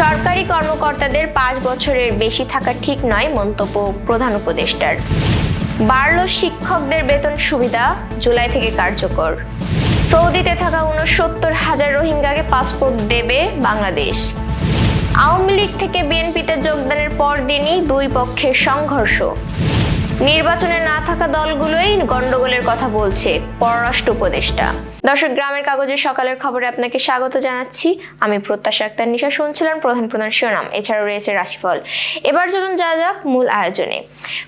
সরকারি কর্মকর্তাদের ৫ বছরের বেশি থাকা ঠিক নয় মন্তব্য প্রধান উপদেষ্টার। বাড়ল শিক্ষকদের বেতন সুবিধা, জুলাই থেকে কার্যকর। সৌদিতে থাকা ৬৯,০০০ রোহিঙ্গাকে পাসপোর্ট দেবে বাংলাদেশ। আওয়ামী লীগ থেকে বিএনপিতে যোগদানের পরদিনই দুই পক্ষের সংঘর্ষ। নির্বাচনে না থাকা দলগুলোই গন্ডগোলের কথা বলছে পররাষ্ট্র উপদেষ্টা। দর্শক, গ্রামের কাগজের সকালের খবরে আপনাকে স্বাগত জানাচ্ছি। আমি প্রত্যাশা আক্তার নিশা। শুনছিলাম প্রধান প্রধান শিরোনাম, এছাড়াও রয়েছে রাশিফল। এবার চলুন যাওয়া যাক মূল আয়োজনে।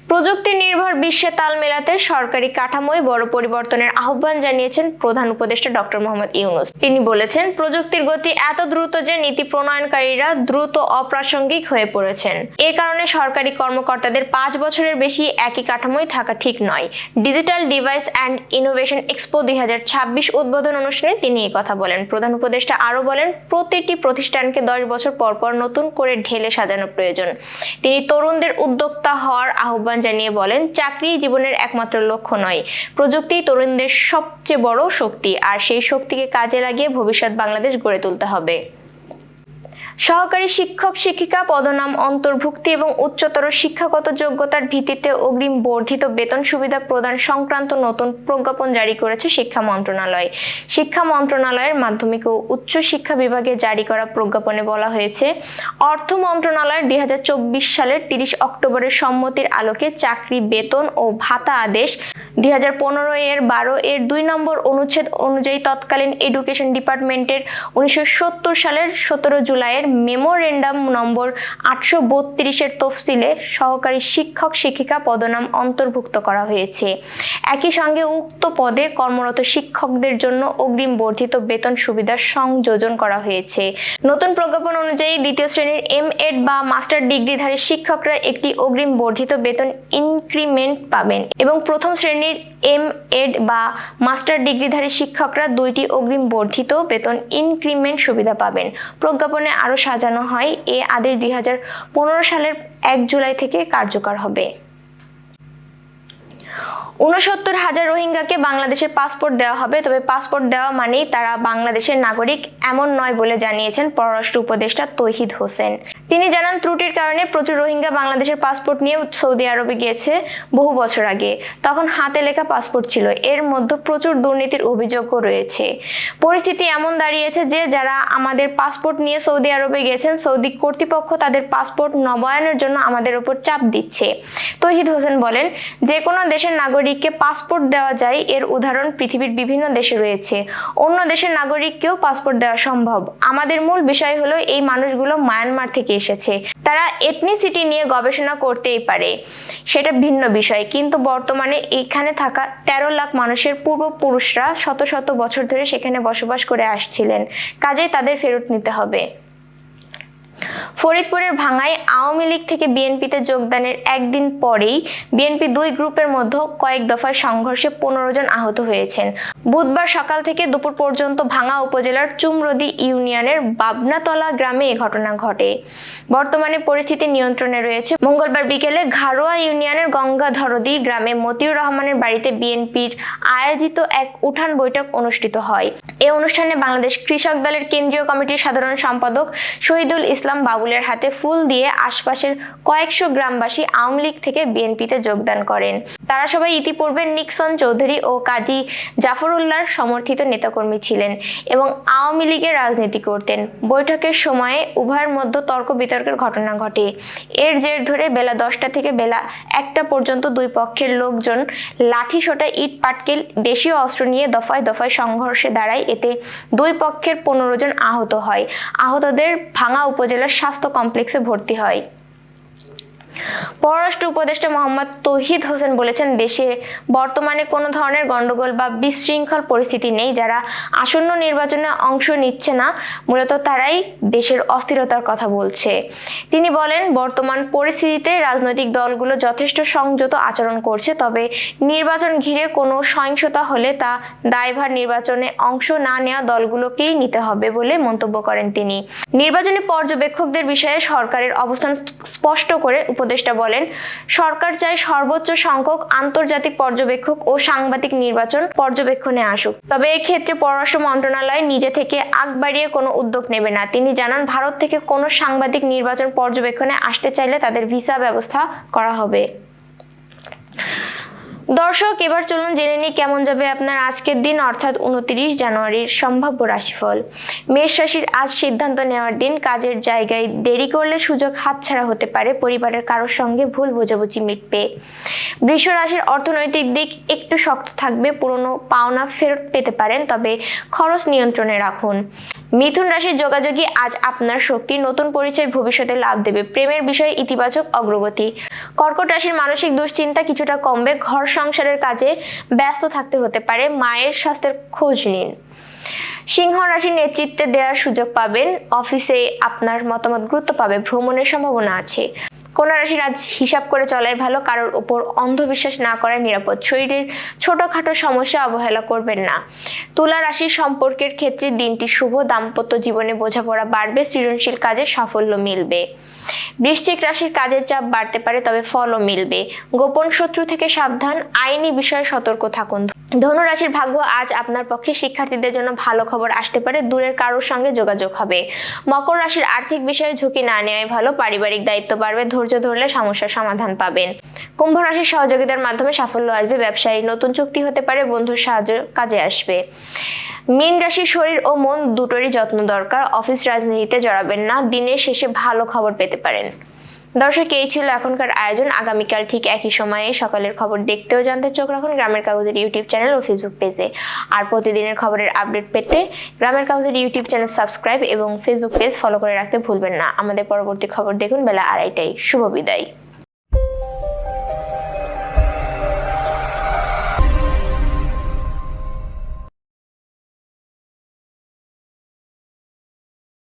প্রযুক্তি নির্ভর বিশ্বে তাল মেলাতে সরকারি কাঠামোয় বড় পরিবর্তনের আহ্বান জানিয়েছেন প্রধান উপদেষ্টা ডক্টর মোহাম্মদ ইউনূস। তিনি বলেছেন, প্রযুক্তির গতি এত দ্রুত যে নীতি প্রণয়নকারীরা দ্রুত অপ্রাসঙ্গিক হয়ে পড়েছেন। এ কারণে সরকারি কর্মকর্তাদের ৫ বছরের বেশি একই কাঠামোয় থাকা ঠিক নয়। Digital device and innovation expo ২০২৬ উদ্বোধন অনুষ্ঠানে তিনি এই কথা বলেন। প্রধান উপদেষ্টা আরও বলেন, প্রতিটি প্রতিষ্ঠানকে ১০ বছর পর পর নতুন করে ঢেলে সাজানো প্রয়োজন। তিনি তরুণদের উদ্যোক্তা হওয়ার আহ্বান জানিয়ে বলেন, চাকরি জীবনের একমাত্র লক্ষ্য নয়, প্রযুক্তি তরুণদের সবচেয়ে বড় শক্তি, আর সেই শক্তিকে কাজে লাগিয়ে ভবিষ্যৎ বাংলাদেশ গড়ে তুলতে হবে। সহকারী শিক্ষক শিক্ষিকা পদনাম অন্তর্ভুক্তি এবং উচ্চতর শিক্ষাগত যোগ্যতার ভিত্তিতে অগ্রিম বর্ধিত বেতন সুবিধা প্রদান সংক্রান্ত নতুন প্রজ্ঞাপন জারি করেছে শিক্ষা মন্ত্রণালয়। শিক্ষা মন্ত্রণালয়ের মাধ্যমিক ও উচ্চ শিক্ষা বিভাগে জারি করা প্রজ্ঞাপনে বলা হয়েছে, অর্থ মন্ত্রণালয়ের ২০২৪ সালের ৩০ অক্টোবরের সম্মতির আলোকে চাকরি বেতন ও ভাতা আদেশ ২০১৫ এর ১২ এর ২ নম্বর অনুচ্ছেদ অনুযায়ী তৎকালীন এডুকেশন ডিপার্টমেন্টের ১৯৭০ সালের ১৭ জুলাইয়ের মেমোরেন্ডাম নম্বর ৮৩২ এর তফসিলে সহকারী শিক্ষক শিক্ষিকা পদনাম অন্তর্ভুক্ত করা হয়েছে। একই সঙ্গে উক্ত পদে কর্মরত শিক্ষকদের জন্য অগ্রিম বর্ধিত বেতন সুবিধা সংযোজন করা হয়েছে। নতুন প্রজ্ঞাপন অনুযায়ী দ্বিতীয় শ্রেণীর এমএড বা মাস্টার ডিগ্রিধারী শিক্ষকরা একটি অগ্রিম বর্ধিত বেতন ইনক্রিমেন্ট পাবেন এবং প্রথম শ্রেণীর এমএড বা মাস্টার ডিগ্রিধারী শিক্ষকরা ২টি অগ্রিম বর্ধিত বেতন ইনক্রিমেন্ট সুবিধা পাবেন। প্রজ্ঞাপনে আরও সাজানো হয়, এ আদেশ ২০১৫ সালের ১ জুলাই থেকে কার্যকর হবে। ৬৯,০০০ রোহিঙ্গাকে বাংলাদেশের পাসপোর্ট দেওয়া হবে, তবে পাসপোর্ট দেওয়া মানেই তারা বাংলাদেশের নাগরিক এমন নয় বলে জানিয়েছেন পররাষ্ট্র উপদেষ্টা তৌহিদ হোসেন। তিনি জানান, ত্রুটির কারণে প্রচুর রোহিঙ্গা বাংলাদেশের পাসপোর্ট নিয়ে সৌদি আরবে গিয়েছে বহু বছর আগে। তখন হাতে লেখা পাসপোর্ট ছিল। এর মধ্যে প্রচুর দুর্নীতির অভিযোগও রয়েছে। পরিস্থিতি এমন দাঁড়িয়েছে যে যারা আমাদের পাসপোর্ট নিয়ে সৌদি আরবে গেছেন, সৌদি কর্তৃপক্ষ তাদের পাসপোর্ট নবায়নের জন্য আমাদের উপর চাপ দিচ্ছে। তৌহিদ হোসেন বলেন, যে কোনো দেশের নাগরিককে পাসপোর্ট দেওয়া যায়, এর উদাহরণ পৃথিবীর বিভিন্ন দেশে রয়েছে। অন্য দেশের নাগরিককেও পাসপোর্ট দেওয়া সম্ভব। আমাদের মূল বিষয় হলো এই মানুষগুলো মায়ানমার থেকে এসেছে। তারা এথনিসিটি নিয়ে গবেষণা করতেই পারে, সেটা ভিন্ন বিষয়, কিন্তু বর্তমানে এখানে থাকা ১৩ লাখ মানুষের পূর্বপুরুষরা শত শত বছর ধরে সেখানে বসবাস করে আসছিলেন, কাজেই তাদের ফেরত নিতে হবে। ফরিদপুরের ভাঙ্গায় আওয়ামী লীগ থেকে বিএনপিতে যোগদানের একদিন পরেই বিএনপি দুই গ্রুপের মধ্যে কয়েক দফায় সংঘর্ষে ১৫ জন আহত হয়েছেন। বুধবার সকাল থেকে দুপুর পর্যন্ত ভাঙ্গা উপজেলার চুমরদি ইউনিয়নের বাবনাতলা গ্রামে এ ঘটনা ঘটে। বর্তমানে পরিস্থিতি নিয়ন্ত্রণে রয়েছে। মঙ্গলবার বিকেলে ঘাড়োয়া ইউনিয়নের গঙ্গাধরদি গ্রামে মতিউর রহমানের বাড়িতে বিএনপির আয়োজিত এক উঠান বৈঠক অনুষ্ঠিত হয়। এ অনুষ্ঠানে বাংলাদেশ কৃষক দলের কেন্দ্রীয় কমিটির সাধারণ সম্পাদক শহীদুল ইসলাম বাবুলের হাতে ফুল দিয়ে আশপাশের কয়েকশো গ্রামবাসী আওয়ামী লীগ থেকে বিএনপিতে যোগদান করেন। তারা সবাই ইতিপূর্বে নিক্সন চৌধুরী ও কাজী জাফরুল্লাহর সমর্থিত নেতাকর্মী ছিলেন এবং আওয়ামী লীগের রাজনীতি করতেন। বৈঠকের সময়ে উভয়ের মধ্যে তর্ক বিতর্কের ঘটনা ঘটে। এর জের ধরে বেলা ১০টা থেকে বেলা ১টা পর্যন্ত দুই পক্ষের লোকজন লাঠি সোঁটা, ইট পাটকেল, দেশীয় অস্ত্র নিয়ে দফায় দফায় সংঘর্ষে দাঁড়ায়। এতে দুই পক্ষের ১৫ জন আহত হয়। আহতদের ভাঙ্গা উপজেলার স্বাস্থ্য কমপ্লেক্সে ভর্তি হয়। পররাষ্ট্র উপদেষ্টা মোহাম্মদ তৌহিদ হোসেন বলেছেন, দেশে বর্তমানে কোনো ধরনের গন্ডগোল বা বিশৃঙ্খল পরিস্থিতি নেই। যারা আসন্ন নির্বাচনে অংশ নিচ্ছে না, মূলত তারাই দেশের অস্থিরতার কথা বলছে। তিনি বলেন, বর্তমান পরিস্থিতিতে রাজনৈতিক দলগুলো যথেষ্ট সংযত আচরণ করছে, তবে নির্বাচন ঘিরে কোনো সহিংসতা হলে তা দায়ভার নির্বাচনে অংশ না নেওয়া দলগুলোকেই নিতে হবে বলে মন্তব্য করেন তিনি। নির্বাচনী পর্যবেক্ষকদের বিষয়ে সরকারের অবস্থান স্পষ্ট করে উপদেষ্টা বলেন, সরকার চায় সর্বোচ্চ সংখ্যক আন্তর্জাতিক পর্যবেক্ষক ও সাংবাদিক নির্বাচন পর্যবেক্ষণে আসুক। তবে এক্ষেত্রে পররাষ্ট্র মন্ত্রণালয় নিজে থেকে আগ বাড়িয়ে কোনো উদ্যোগ নেবে না। তিনি জানান, ভারত থেকে কোনো সাংবাদিক নির্বাচন পর্যবেক্ষণে আসতে চাইলে তাদের ভিসা ব্যবস্থা করা হবে। দর্শক, এবার চলুন জেনে নিই কেমন যাবে আপনার আজকের দিন অর্থাৎ 29 জানুয়ারির সম্ভাব্য রাশিফল। মেষ রাশির আজ সিদ্ধান্ত নেওয়ার দিন। কাজের জায়গায় দেরি করলে সুযোগ হাতছাড়া হতে পারে। পরিবারের কারোর সঙ্গে ভুল বোঝাবুঝি মিটবে। বৃষ রাশির অর্থনৈতিক দিক একটু শক্ত থাকবে। পুরনো পাওনা ফেরত পেতে পারেন, তবে খরচ নিয়ন্ত্রণে রাখুন। মিথুন রাশির যোগাযোগী আজ আপনার শক্তি। নতুন পরিচয় ভবিষ্যতে লাভ দেবে। প্রেমের বিষয়ে ইতিবাচক অগ্রগতি। কর্কট রাশির মানসিক দুশ্চিন্তা কিছুটা কমবে। ঘর সংসারের কাজে ব্যস্ত থাকতে হতে পারে। মায়ের স্বাস্থ্যের খোঁজ নিন। সিংহ রাশির নেতৃত্বে দেওয়ার সুযোগ পাবেন। অফিসে আপনার মতামত গুরুত্ব পাবে। ভ্রমণের সম্ভাবনা আছে। কন্যা রাশির আজ হিসাব করে চলাই ভালো। কারোর উপর অন্ধবিশ্বাস না করাই নিরাপদ। শরীরের ছোটখাটো সমস্যা অবহেলা করবেন না। তুলা রাশির সম্পর্কের ক্ষেত্রে দিনটি শুভ। দাম্পত্য জীবনে বোঝাপড়া বাড়বে। সৃজনশীল কাজে সাফল্য মিলবে। বৃশ্চিক রাশির কাজের চাপ বাড়তে পারে, তবে ফলও মিলবে। গোপন শত্রু থেকে সাবধান। আইনি বিষয়ে সতর্ক থাকুন। ধনু রাশির ভাগ্য আজ আপনার পক্ষে। শিক্ষার্থীদের জন্য ভালো খবর আসতে পারে। দূরের কারোর সঙ্গে যোগাযোগ হবে। মকর রাশির আর্থিক বিষয়ে ঝুঁকি না নেওয়াই ভালো। পারিবারিক দায়িত্ব বাড়বে। ধৈর্য ধরলে সমস্যার সমাধান পাবেন। কুম্ভ রাশির সহযোগিতার মাধ্যমে সাফল্য আসবে। ব্যবসায়ী নতুন চুক্তি হতে পারে। বন্ধুর সাহায্য কাজে আসবে। মীন রাশির শরীর ও মন দুটোরই যত্ন দরকার। অফিস রাজনীতিতে জড়াবেন না। দিনের শেষে ভালো খবর পেতে পারেন। দর্শক, এই ছিল এখনকার আয়োজন। আগামীকাল ঠিক একই সময়ে সকালের খবর দেখতে ও জানতে চোখ রাখুন গ্রামের কাগজের ইউটিউব চ্যানেল ও ফেসবুক পেজে। আর প্রতিদিনের খবরের আপডেট পেতে গ্রামের কাগজের ইউটিউব চ্যানেল সাবস্ক্রাইব এবং ফেসবুক পেজ ফলো করে রাখতে ভুলবেন না। আমাদের পরবর্তী খবর দেখুন বেলা 2:30টায়। শুভ বিদায়।